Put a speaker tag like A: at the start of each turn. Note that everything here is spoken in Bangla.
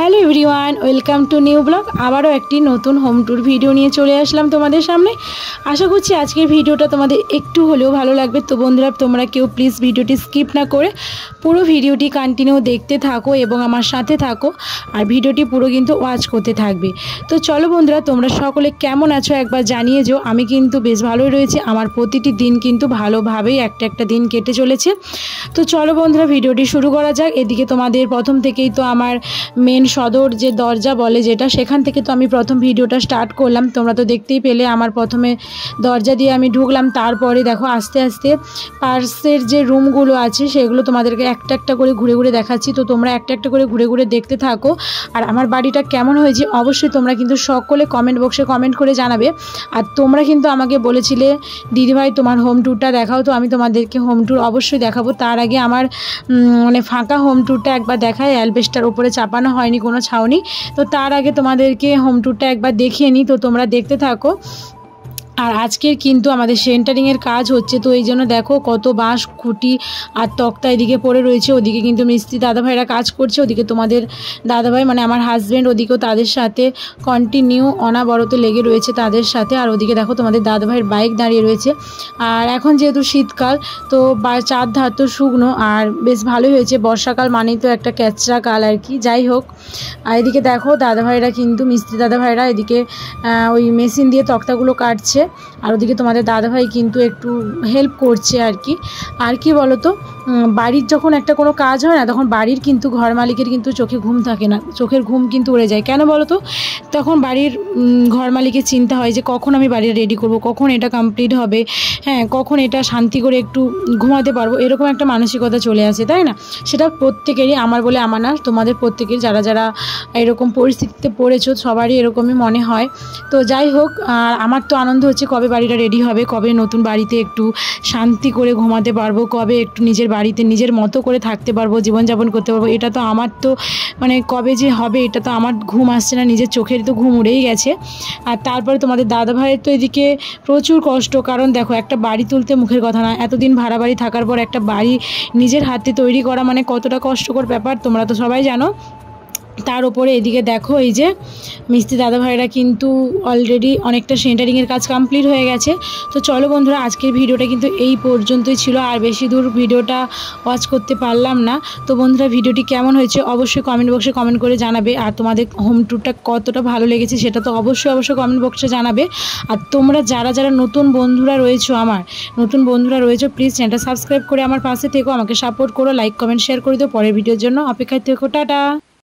A: Hello everyone, welcome to new blog. আবারও একটি নতুন হোম ট্যুর ভিডিও নিয়ে চলে আসলাম তোমাদের সামনে। আশা করছি আজকের ভিডিওটা তোমাদের একটু হলেও ভালো লাগবে। তো বন্ধুরা, তোমরা কেউ প্লিজ ভিডিওটি স্কিপ না করে পুরো ভিডিওটি কন্টিনিউ দেখতে থাকো এবং আমার সাথে থাকো, আর ভিডিওটি পুরো কিন্তু ওয়াচ করতে থাকবে। তো চলো বন্ধুরা, তোমরা সকলে কেমন আছো একবার জানিয়ে যাও। আমি কিন্তু বেশ ভালোই রয়েছি। আমার প্রতিটি দিন কিন্তু ভালোভাবেই একটা দিন কেটে চলেছে। তো চলো বন্ধুরা, ভিডিওটি শুরু করা যাক। এদিকে তোমাদের প্রথম থেকেই তো আমার মেন সদর যে দরজা বলে যেটা, সেখান থেকে তো আমি প্রথম ভিডিওটা স্টার্ট করলাম। তোমরা তো দেখতেই পেলে আমার প্রথমে দরজা দিয়ে আমি ঢুকলাম, তারপরে দেখো আস্তে আস্তে পার্সের যে রুমগুলো আছে সেগুলো তোমাদেরকে একটা একটা করে ঘুরে ঘুরে দেখাচ্ছি। তো তোমরা একটা একটা করে ঘুরে ঘুরে দেখতে থাকো। আর আমার বাড়িটা কেমন হয়েছে অবশ্যই তোমরা কিন্তু সকলে কমেন্ট বক্সে কমেন্ট করে জানাবে। আর তোমরা কিন্তু আমাকে বলেছিলে দিদিভাই তোমার হোম ট্যুরটা দেখাও, তো আমি তোমাদেরকে হোম ট্যুর অবশ্যই দেখাবো। তার আগে আমার মানে ফাঁকা হোম ট্যুরটা একবার দেখায়, অ্যালবেস্টার উপরে চাপানো হয়নি কোনো ছাউনি। তো তার আগে তোমাদেরকে হোম ট্যুরটা একবার দেখিয়ে নিই, তো তোমরা দেখতে থাকো। আর আজকের কিন্তু আমাদের সেন্টারিংয়ের কাজ হচ্ছে, তো এই জন্য দেখো কত বাঁশ খুঁটি আর তক্তা এদিকে পড়ে রয়েছে। ওদিকে কিন্তু মিস্ত্রি দাদাভাইরা কাজ করছে, ওদিকে তোমাদের দাদাভাই মানে আমার হাজব্যান্ড ওদিকেও তাদের সাথে কন্টিনিউ অনাবরত লেগে রয়েছে তাদের সাথে। আর ওদিকে দেখো তোমাদের দাদাভাইয়ের বাইক দাঁড়িয়ে রয়েছে। আর এখন যেহেতু শীতকাল, তো চারধার তো শুকনো, আর বেশ ভালোই হয়েছে। বর্ষাকাল মানেই তো একটা ক্যাচরা কাল আর কি। যাই হোক, আর এদিকে দেখো দাদাভাইরা কিন্তু মিস্ত্রি দাদাভাইরা এদিকে ওই মেশিন দিয়ে তক্তাগুলো কাটছে, আর ওদিকে তোমাদের দাদাভাই কিন্তু একটু হেল্প করছে আর কি। আর কি বলো তো, বাড়ির যখন একটা কোনো কাজ হয় না, তখন বাড়ির কিন্তু ঘর মালিকের কিন্তু চোখে ঘুম থাকে না, চোখের ঘুম কিন্তু উড়ে যায়। কেন বলো তো, তখন বাড়ির ঘর মালিকের চিন্তা হয় যে কখন আমি বাড়ি রেডি করব, কখন এটা কমপ্লিট হবে, হ্যাঁ কখন এটা শান্তি করে একটু ঘুমাতে পারবো, এরকম একটা মানসিকতা চলে আসে, তাই না? সেটা প্রত্যেকেরই, আমার বলে আমার না, তোমাদের প্রত্যেকের যারা যারা এরকম পরিস্থিতিতে পড়েছো সবারই এরকমই মনে হয়। তো যাই হোক, আর আমার তো আনন্দ হচ্ছে কবে বাড়িটা রেডি হবে, কবে নতুন বাড়িতে একটু শান্তি করে ঘুমাতে পারবো, কবে একটু নিজের বাড়িতে নিজের মতো করে থাকতে পারবো, জীবনযাপন করতে পারবো। এটা তো আমার তো মানে কবে যে হবে, এটা তো আমার ঘুম আসছে না, নিজের চোখের তো ঘুম উড়েই গেছে। আর তারপরে তোমাদের দাদাভাইয়ের তো এদিকে প্রচুর কষ্ট, কারণ দেখো একটা বাড়ি তুলতে মুখের কথা না, এতদিন ভাড়া বাড়ি থাকার পর একটা বাড়ি নিজের হাতে তৈরি করা মানে কতটা কষ্টকর ব্যাপার তোমরা তো সবাই জানো। তার উপরে এদিকে দেখো এই যে মিস্ত্রি দাদাভাইরা কিন্তু অলরেডি অনেকটা সেন্টারিংয়ের কাজ কমপ্লিট হয়ে গেছে। তো চলো বন্ধুরা, আজকের ভিডিওটা কিন্তু এই পর্যন্তই ছিল, আর বেশি দূর ভিডিওটা ওয়াচ করতে পারলাম না। তো বন্ধুরা, ভিডিওটি কেমন হয়েছে অবশ্যই কমেন্ট বক্সে কমেন্ট করে জানাবে। আর তোমাদের হোম ট্যুরটা কতটা ভালো লেগেছে সেটা তো অবশ্যই কমেন্ট বক্সে জানাবে। আর তোমরা যারা যারা নতুন বন্ধুরা রয়েছো প্লিজ চ্যানেলটা সাবস্ক্রাইব করে আমার পাশে থেকো, আমাকে সাপোর্ট করো, লাইক কমেন্ট শেয়ার করে দিও। পরের ভিডিওর জন্য অপেক্ষায় থেকো। টাটা।